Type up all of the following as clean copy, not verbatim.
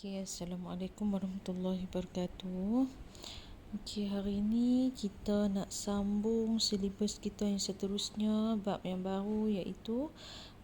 Okay, Assalamualaikum warahmatullahi wabarakatuh. Okay, hari ini kita nak sambung silibus kita yang seterusnya, bab yang baru iaitu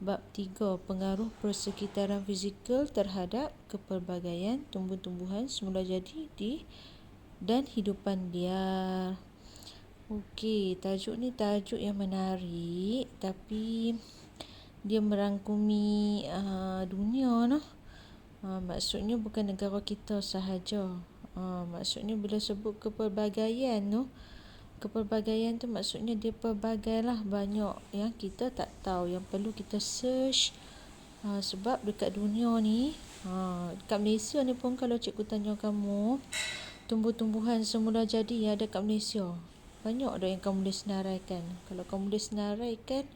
bab 3, pengaruh persekitaran fizikal terhadap kepelbagaian tumbuh-tumbuhan semula jadi dan hidupan liar. Okey, tajuk ni tajuk yang menarik tapi dia merangkumi dunia noh. Maksudnya bukan negara kita sahaja. Maksudnya bila sebut kepelbagaian tu, kepelbagaian tu maksudnya dia pelbagai lah, banyak yang kita tak tahu, yang perlu kita search. Sebab dekat dunia ni, dekat Malaysia ni pun kalau cikgu tanya kamu, tumbuh-tumbuhan semula jadi yang ada kat Malaysia, banyak dah yang kamu boleh senaraikan. Kalau kamu boleh senaraikan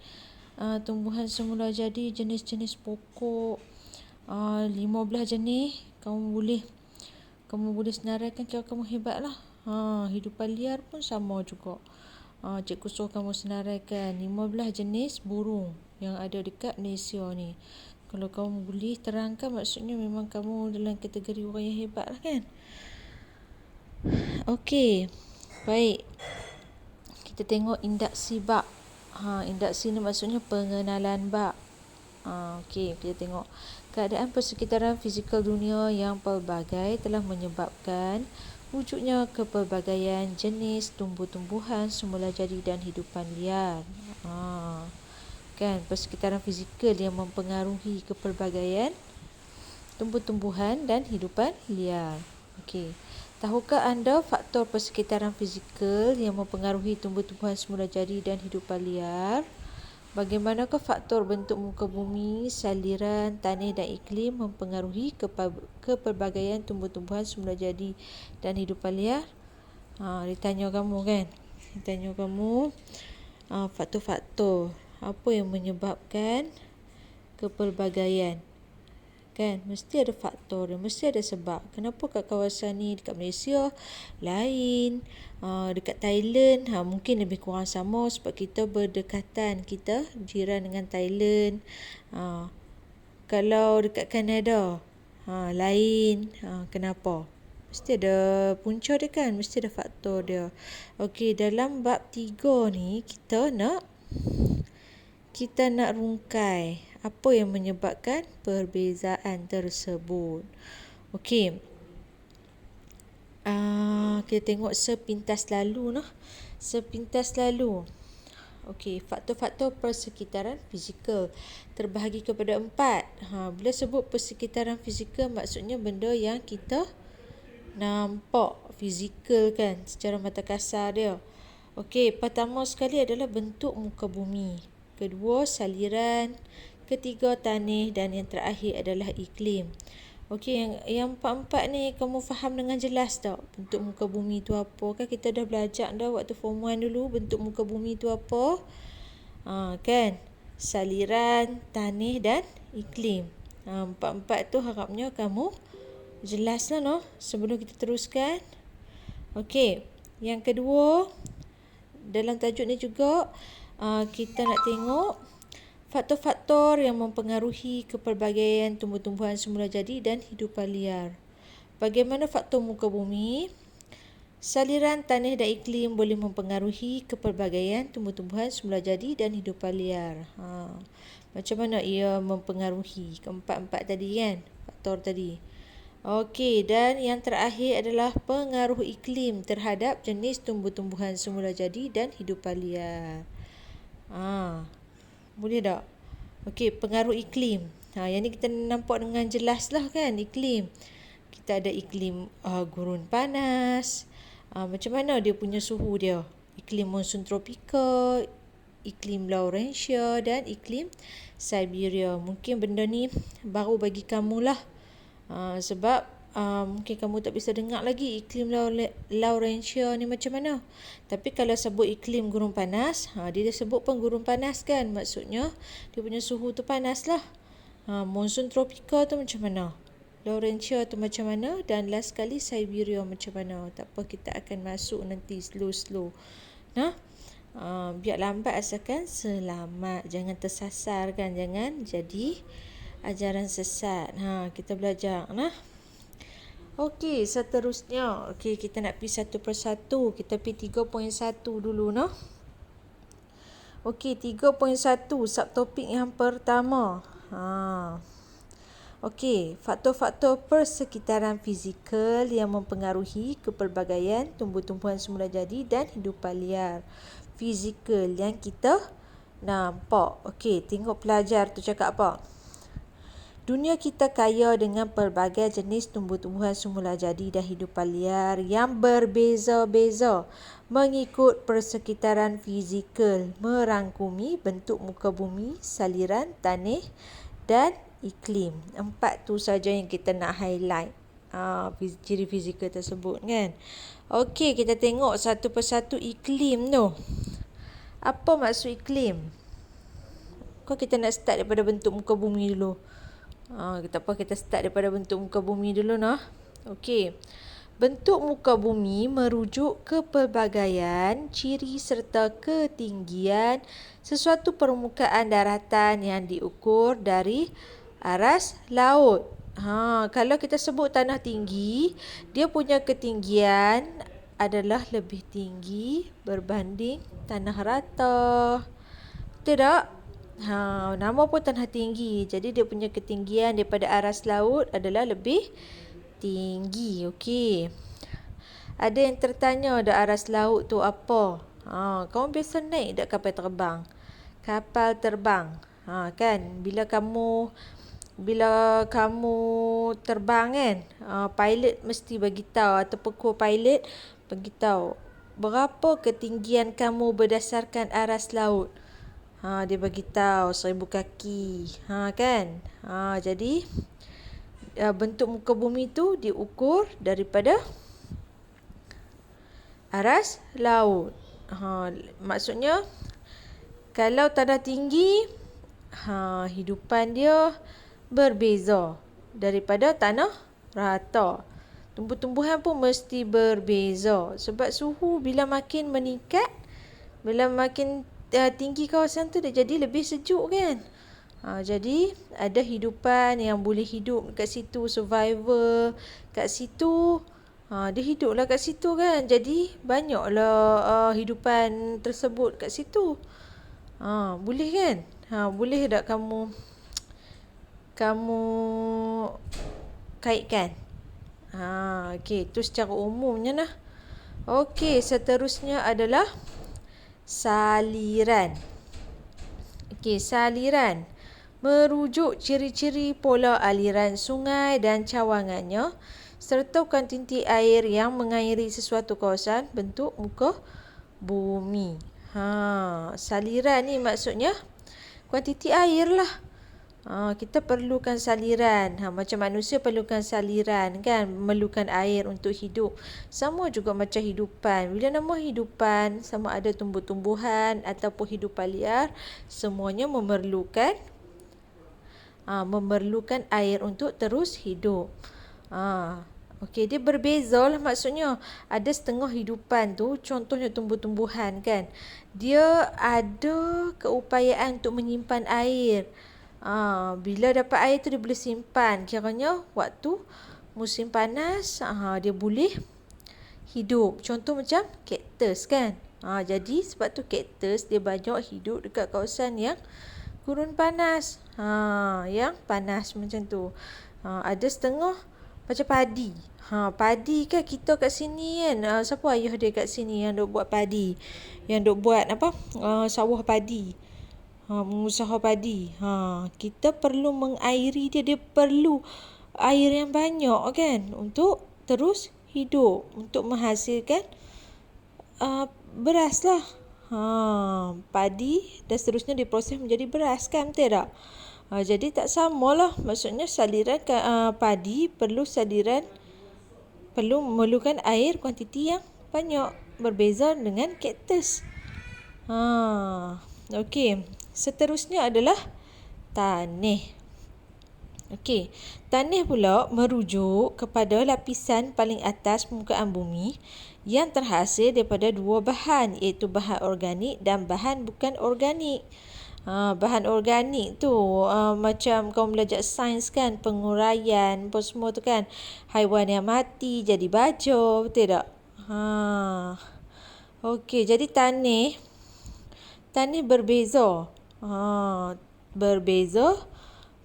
tumbuhan semula jadi jenis-jenis pokok 15 jenis, kamu boleh senaraikan, kira kamu hebat lah. Hidupan liar pun sama juga. Cikgu suruh kamu senaraikan 15 jenis burung yang ada dekat Malaysia ni. Kalau kamu boleh terangkan, maksudnya memang kamu dalam kategori orang yang hebat lah kan. Okey, baik, kita tengok induksi bab. Induksi ni maksudnya pengenalan bab. Okey, kita tengok keadaan persekitaran fizikal dunia yang pelbagai telah menyebabkan wujudnya kepelbagaian jenis tumbuh-tumbuhan semula jadi dan hidupan liar. Kan, persekitaran fizikal yang mempengaruhi kepelbagaian tumbuh-tumbuhan dan hidupan liar. Okey, tahukah anda faktor persekitaran fizikal yang mempengaruhi tumbuh-tumbuhan semula jadi dan hidupan liar? Bagaimanakah faktor bentuk muka bumi, saliran, tanah dan iklim mempengaruhi kepelbagaian tumbuh-tumbuhan semula jadi dan hidupan liar? Ditanya kamu kan? Ditanya kamu faktor-faktor apa yang menyebabkan kepelbagaian. Kan, mesti ada faktor dia, mesti ada sebab. Kenapa kat kawasan ni, dekat Malaysia lain, dekat Thailand mungkin lebih kurang sama sebab kita berdekatan, kita jiran dengan Thailand. Kalau dekat Kanada lain. Kenapa? Mesti ada punca dia kan, mesti ada faktor dia. Okey, dalam bab 3 ni kita nak rungkai apa yang menyebabkan perbezaan tersebut. Okey, kita tengok sepintas lalu. Okey, faktor-faktor persekitaran fizikal terbahagi kepada 4. Bila sebut persekitaran fizikal, maksudnya benda yang kita nampak, fizikal kan, secara mata kasar dia. Okey, pertama sekali adalah bentuk muka bumi. Kedua, saliran. Ketiga, tanah. Dan yang terakhir adalah iklim. Okey, yang empat-empat ni kamu faham dengan jelas tak? Bentuk muka bumi tu apa? Kan kita dah belajar dah waktu form 1 dulu, bentuk muka bumi tu apa? Kan? Saliran, tanah dan iklim. Empat-empat tu harapnya kamu jelas lah no? Sebelum kita teruskan. Okey, yang kedua, dalam tajuk ni juga kita nak tengok faktor-faktor yang mempengaruhi kepelbagaian tumbuh-tumbuhan semula jadi dan hidupan liar. Bagaimana faktor muka bumi, saliran, tanah dan iklim boleh mempengaruhi kepelbagaian tumbuh-tumbuhan semula jadi dan hidupan liar. Macam mana ia mempengaruhi keempat-empat tadi kan, faktor tadi. Okey, dan yang terakhir adalah pengaruh iklim terhadap jenis tumbuh-tumbuhan semula jadi dan hidupan liar. Boleh tak? Okey, pengaruh iklim. Yang ni kita nampak dengan jelas lah kan, iklim. Kita ada iklim gurun panas. Macam mana dia punya suhu dia? Iklim monsun tropika, iklim Laurentia dan iklim Siberia. Mungkin benda ni baru bagi kamu lah. Sebab mungkin kamu tak bisa dengar lagi iklim Laurentia ni macam mana. Tapi kalau sebut iklim gurun panas, dia sebut pun gurun panas kan, maksudnya dia punya suhu tu panas lah. Monsun tropika tu macam mana, Laurentia tu macam mana, dan last sekali Siberia macam mana. Tak apa, kita akan masuk nanti slow-slow. Biar lambat asalkan selamat, jangan tersasar kan, jangan jadi ajaran sesat. Kita belajar Okey, seterusnya. Okey, kita nak pergi satu persatu. Kita pergi 3.1 dulu, no? Okey, 3.1, subtopik yang pertama. Okey, faktor-faktor persekitaran fizikal yang mempengaruhi kepelbagaian tumbuh-tumbuhan semula jadi dan hidupan liar. Fizikal yang kita nampak. Okey, tengok pelajar tu cakap apa. Dunia kita kaya dengan pelbagai jenis tumbuh-tumbuhan semula jadi dan hidupan liar yang berbeza-beza mengikut persekitaran fizikal merangkumi bentuk muka bumi, saliran tanah dan iklim. 4 tu saja yang kita nak highlight. Ciri fizikal tersebut kan. Okey, kita tengok satu persatu iklim tu. Apa maksud iklim? Kita nak start daripada bentuk muka bumi dulu. Kita start daripada bentuk muka bumi dulu nah. Okey. Bentuk muka bumi merujuk ke pelbagaian, ciri serta ketinggian sesuatu permukaan daratan yang diukur dari aras laut. Kalau kita sebut tanah tinggi, dia punya ketinggian adalah lebih tinggi berbanding tanah rata. Betul tak? Nama pun tanah tinggi. Jadi dia punya ketinggian daripada aras laut adalah lebih tinggi. Okey. Ada yang tertanya dah aras laut tu apa? Kamu biasa naik tak kapal terbang? Kapal terbang. Kan bila kamu terbang kan, pilot mesti bagi tahu ataupun co-pilot bagi tahu berapa ketinggian kamu berdasarkan aras laut. Dia bagi tahu 1000 kaki. Kan? Jadi bentuk muka bumi tu diukur daripada aras laut. Maksudnya kalau tanah tinggi, hidupan dia berbeza daripada tanah rata. Tumbuh-tumbuhan pun mesti berbeza sebab suhu bila makin meningkat, bila makin tinggi kawasan tu dia jadi lebih sejuk kan. Jadi ada hidupan yang boleh hidup kat situ, survival kat situ. Dia hiduplah kat situ kan. Jadi banyaklah hidupan tersebut kat situ. Boleh kan? Boleh tak kamu kaitkan? Okey, itu secara umumnya nah. Okey, seterusnya adalah saliran. Okey, saliran merujuk ciri-ciri pola aliran sungai dan cawangannya serta kuantiti air yang mengairi sesuatu kawasan bentuk muka bumi. Saliran ni maksudnya kuantiti air lah. Kita perlukan saliran. Macam manusia perlukan saliran kan, memerlukan air untuk hidup. Sama juga macam hidupan. Bila nama hidupan, sama ada tumbuh-tumbuhan ataupun hidupan liar, semuanya memerlukan air untuk terus hidup. Okey, dia berbeza lah maksudnya. Ada setengah hidupan tu, contohnya tumbuh-tumbuhan kan, dia ada keupayaan untuk menyimpan air. Bila dapat air tu dia boleh simpan. Kiranya waktu musim panas, dia boleh hidup. Contoh macam kaktus kan. Jadi sebab tu kaktus dia banyak hidup dekat kawasan yang gurun panas. Yang panas macam tu. Ada setengah macam padi. Padi kan kita kat sini kan. Siapa ayah dia kat sini yang duk buat padi? Yang duk buat sawah padi. Mengusaha padi. Kita perlu mengairi dia. Dia perlu air yang banyak kan untuk terus hidup, untuk menghasilkan beras lah. Padi dan seterusnya diproses menjadi beras kan, betul tak? Jadi tak samalah. Maksudnya saliran padi memerlukan air kuantiti yang banyak, berbeza dengan kaktus. Okey, seterusnya adalah tanah. Okey, tanah pula merujuk kepada lapisan paling atas permukaan bumi yang terhasil daripada dua bahan, iaitu bahan organik dan bahan bukan organik. Bahan organik tu macam kau belajar sains kan, penguraian apa semua tu kan. Haiwan yang mati jadi baju, betul tak? Okey, jadi tanih berbeza. Berbeza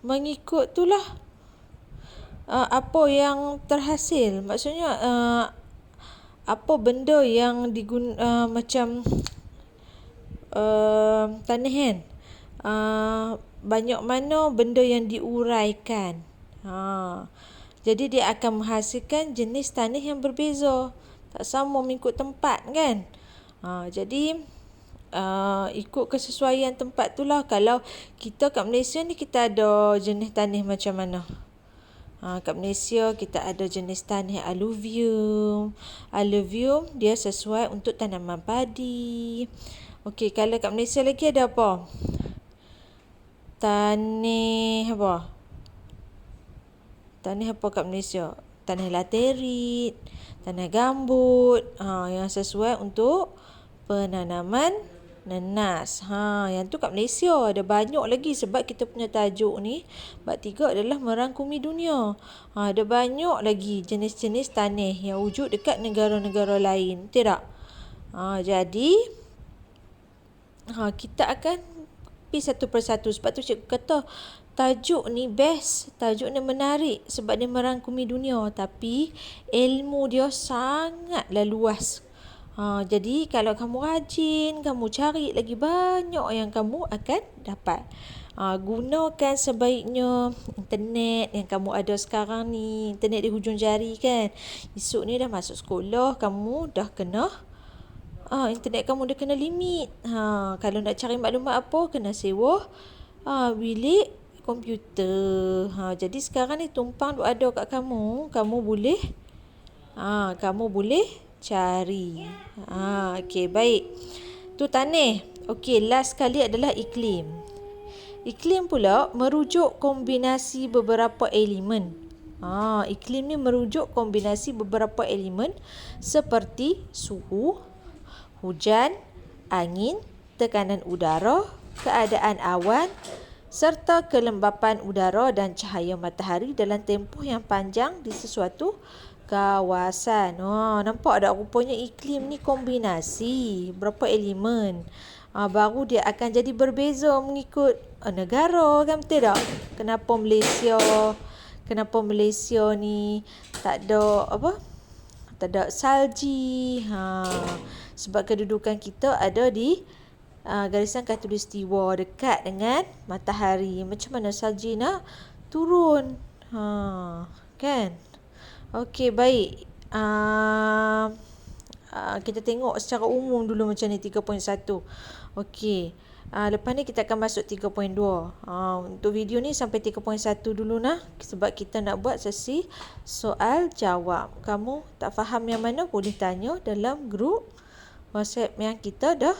mengikut itulah apa yang terhasil. Maksudnya apa benda yang macam tanah kan. Banyak mana benda yang diuraikan. Jadi dia akan menghasilkan jenis tanah yang berbeza. Tak sama mengikut tempat kan. Jadi ikut kesesuaian tempat tu lah. Kalau kita kat Malaysia ni kita ada jenis tanah macam mana? Kat Malaysia kita ada jenis tanah alluvium. Alluvium dia sesuai untuk tanaman padi. Okey, kalau kat Malaysia lagi ada apa? Tanah apa? Tanah apa kat Malaysia? Tanah laterit, tanah gambut. Yang sesuai untuk penanaman nenas. Yang tu kat Malaysia ada banyak lagi sebab kita punya tajuk ni bab 3 adalah merangkumi dunia. Ada banyak lagi jenis-jenis tanah yang wujud dekat negara-negara lain. Betul tak? Jadi kita akan pergi satu persatu. Sebab tu cikgu kata tajuk ni best, tajuk ni menarik sebab dia merangkumi dunia, tapi ilmu dia sangatlah luas. Jadi kalau kamu rajin, kamu cari lagi banyak yang kamu akan dapat. Gunakan sebaiknya internet yang kamu ada sekarang ni, internet di hujung jari kan. Esok ni dah masuk sekolah, kamu dah kena internet kamu dah kena limit. Kalau nak cari maklumat apa, kena sewa bilik komputer. Jadi sekarang ni tumpang duk ada kat kamu, kamu boleh cari. Okey, baik. Tu tanah. Okey, last sekali adalah iklim. Iklim pula merujuk kombinasi beberapa elemen. Iklim ni merujuk kombinasi beberapa elemen seperti suhu, hujan, angin, tekanan udara, keadaan awan, serta kelembapan udara dan cahaya matahari dalam tempoh yang panjang di sesuatu kawasan. Nampak tak rupanya iklim ni kombinasi berapa elemen. Baru dia akan jadi berbeza mengikut negara kan, betul tak? Kenapa Malaysia ni tak ada salji. Sebab kedudukan kita ada di garisan khatulistiwa dekat dengan matahari. Macam mana salji nak turun? Kan? Okey, baik. Kita tengok secara umum dulu macam ni 3.1. Okey. Lepas ni kita akan masuk 3.2. Untuk video ni sampai 3.1 dulu nah. Sebab kita nak buat sesi soal jawab. Kamu tak faham yang mana boleh tanya dalam grup WhatsApp yang kita dah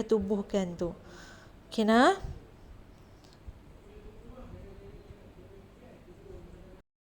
tubuhkan tu. Okey nah.